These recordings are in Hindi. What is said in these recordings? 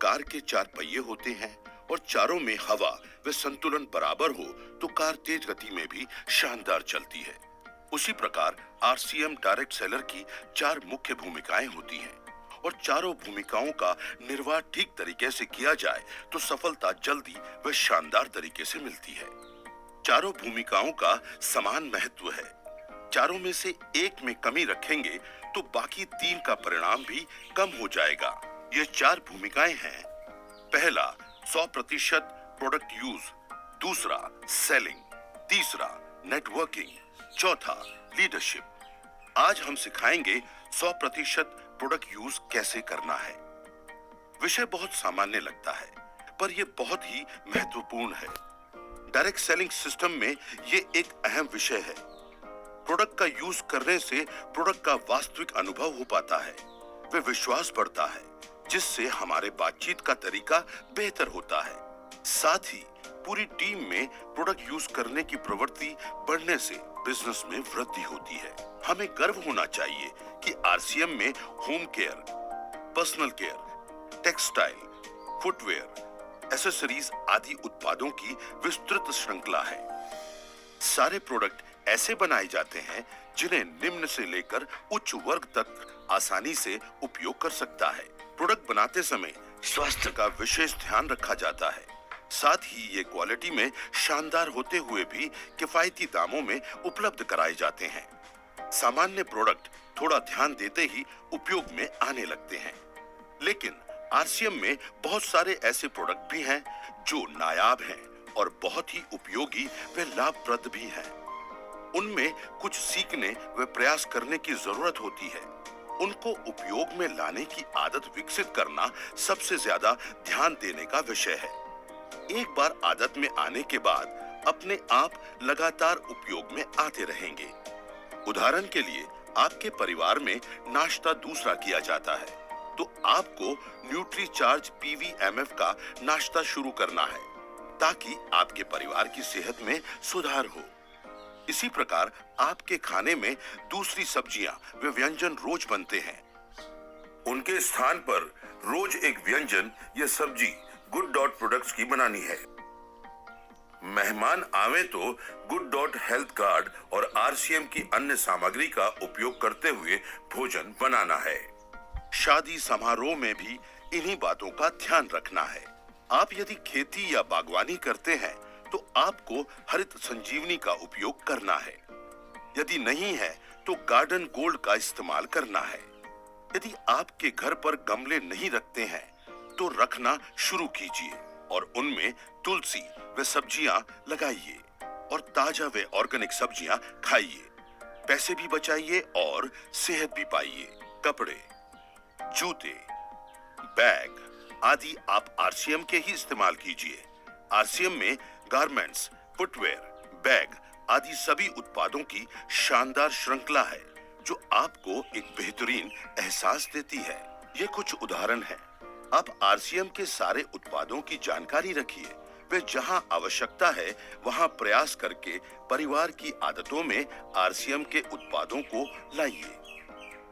कार के चार पहिए होते हैं और चारों में हवा व संतुलन बराबर हो तो कार तेज गति में भी शानदार चलती है। उसी प्रकार आरसीएम डायरेक्ट सेलर की चार मुख्य भूमिकाएं होती हैं और चारों भूमिकाओं का निर्वाह ठीक तरीके से किया जाए तो सफलता जल्दी व शानदार तरीके से मिलती है। चारों भूमिकाओं का समान महत्व है। चारों में से एक में कमी रखेंगे तो बाकी तीन का परिणाम भी कम हो जाएगा। ये चार भूमिकाएं हैं। पहला 100% प्रोडक्ट यूज, दूसरा सेलिंग, तीसरा नेटवर्किंग, चौथा लीडरशिप। आज हम सिखाएंगे 100% प्रोडक्ट यूज कैसे करना है। विषय बहुत सामान्य लगता है पर यह बहुत ही महत्वपूर्ण है। डायरेक्ट सेलिंग सिस्टम में ये एक अहम विषय है। प्रोडक्ट का यूज करने से प्रोडक्ट का वास्तविक अनुभव हो पाता है, वे विश्वास बढ़ता है जिससे हमारे बातचीत का तरीका बेहतर होता है। साथ ही पूरी टीम में प्रोडक्ट यूज करने की प्रवृत्ति बढ़ने से बिजनेस में वृद्धि होती है। हमें गर्व होना चाहिए कि आरसीएम में home care, personal care, textile, footwear, accessories आदि उत्पादों की विस्तृत श्रृंखला है। सारे प्रोडक्ट ऐसे बनाए जाते हैं जिन्हें निम्न से लेकर उच्च वर्ग तक आसानी से उपयोग कर सकता है। प्रोडक्ट बनाते समय स्वास्थ्य का विशेष ध्यान रखा जाता है। साथ ही ये क्वालिटी में शानदार होते हुए भी किफायती दामों में उपलब्ध कराए जाते हैं। सामान्य प्रोडक्ट थोड़ा ध्यान देते ही उपयोग में आने लगते हैं, लेकिन आरसीएम में बहुत सारे ऐसे प्रोडक्ट भी हैं जो नायाब हैं और बहुत ही उपयोगी व लाभप्रद भी हैं। उनमें कुछ सीखने व प्रयास करने की जरूरत होती है। उनको उपयोग में लाने की आदत विकसित करना सबसे ज्यादा ध्यान देने का विषय है। एक बार आदत में आने के बाद अपने आप लगातार उपयोग में आते रहेंगे। उदाहरण के लिए आपके परिवार में नाश्ता दूसरा किया जाता है तो आपको न्यूट्रीचार्ज पीवीएमएफ का नाश्ता शुरू करना है ताकि आपके परिवार की सेहत में सुधार हो। इसी प्रकार आपके खाने में दूसरी सब्जियां व व्यंजन रोज बनते हैं। उनके स्थान पर रोज एक व्यंजन या सब्जी गुड डॉट प्रोडक्ट्स की बनानी है। मेहमान आवे तो गुड डॉट हेल्थ कार्ड और आरसीएम की अन्य सामग्री का उपयोग करते हुए भोजन बनाना है। शादी समारोह में भी इन्हीं बातों का ध्यान रखना है। आप यदि खेती या बागवानी करते हैं तो आपको हरित संजीवनी का उपयोग करना है। यदि नहीं है तो गार्डन गोल्ड का इस्तेमाल करना है। यदि आपके घर पर गमले नहीं रखते हैं तो रखना शुरू कीजिए और उनमें तुलसी व सब्जियां लगाइए और ताजा व ऑर्गेनिक सब्जियां खाइए। पैसे भी बचाइए और सेहत भी पाइए। कपड़े, जूते, बैग आदि आप आरसीएम के ही इस्तेमाल कीजिए। आरसीएम में गारमेंट्स, फुटवेयर, बैग आदि सभी उत्पादों की शानदार श्रृंखला है जो आपको एक बेहतरीन एहसास देती है। ये कुछ उदाहरण हैं। आप आरसीएम के सारे उत्पादों की जानकारी रखिए वे जहां आवश्यकता है वहां प्रयास करके परिवार की आदतों में आरसीएम के उत्पादों को लाइए।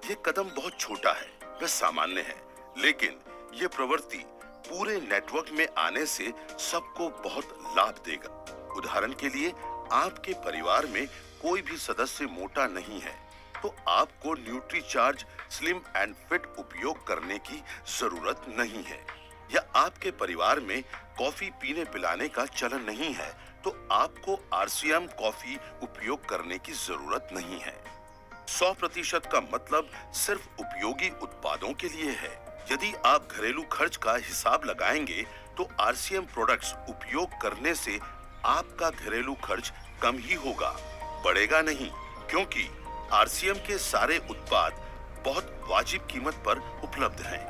ये कदम बहुत छोटा है व सामान्य है, लेकिन ये प्रवृत्ति पूरे नेटवर्क में आने से सबको बहुत लाभ देगा। उदाहरण के लिए आपके परिवार में कोई भी सदस्य मोटा नहीं है तो आपको न्यूट्रीचार्ज स्लिम एंड फिट उपयोग करने की जरूरत नहीं है। या आपके परिवार में कॉफी पीने पिलाने का चलन नहीं है तो आपको आरसीएम कॉफी उपयोग करने की जरूरत नहीं है। 100% का मतलब सिर्फ उपयोगी उत्पादों के लिए है। यदि आप घरेलू खर्च का हिसाब लगाएंगे तो आरसीएम प्रोडक्ट्स उपयोग करने से आपका घरेलू खर्च कम ही होगा, बढ़ेगा नहीं, क्योंकि आरसीएम के सारे उत्पाद बहुत वाजिब कीमत पर उपलब्ध हैं।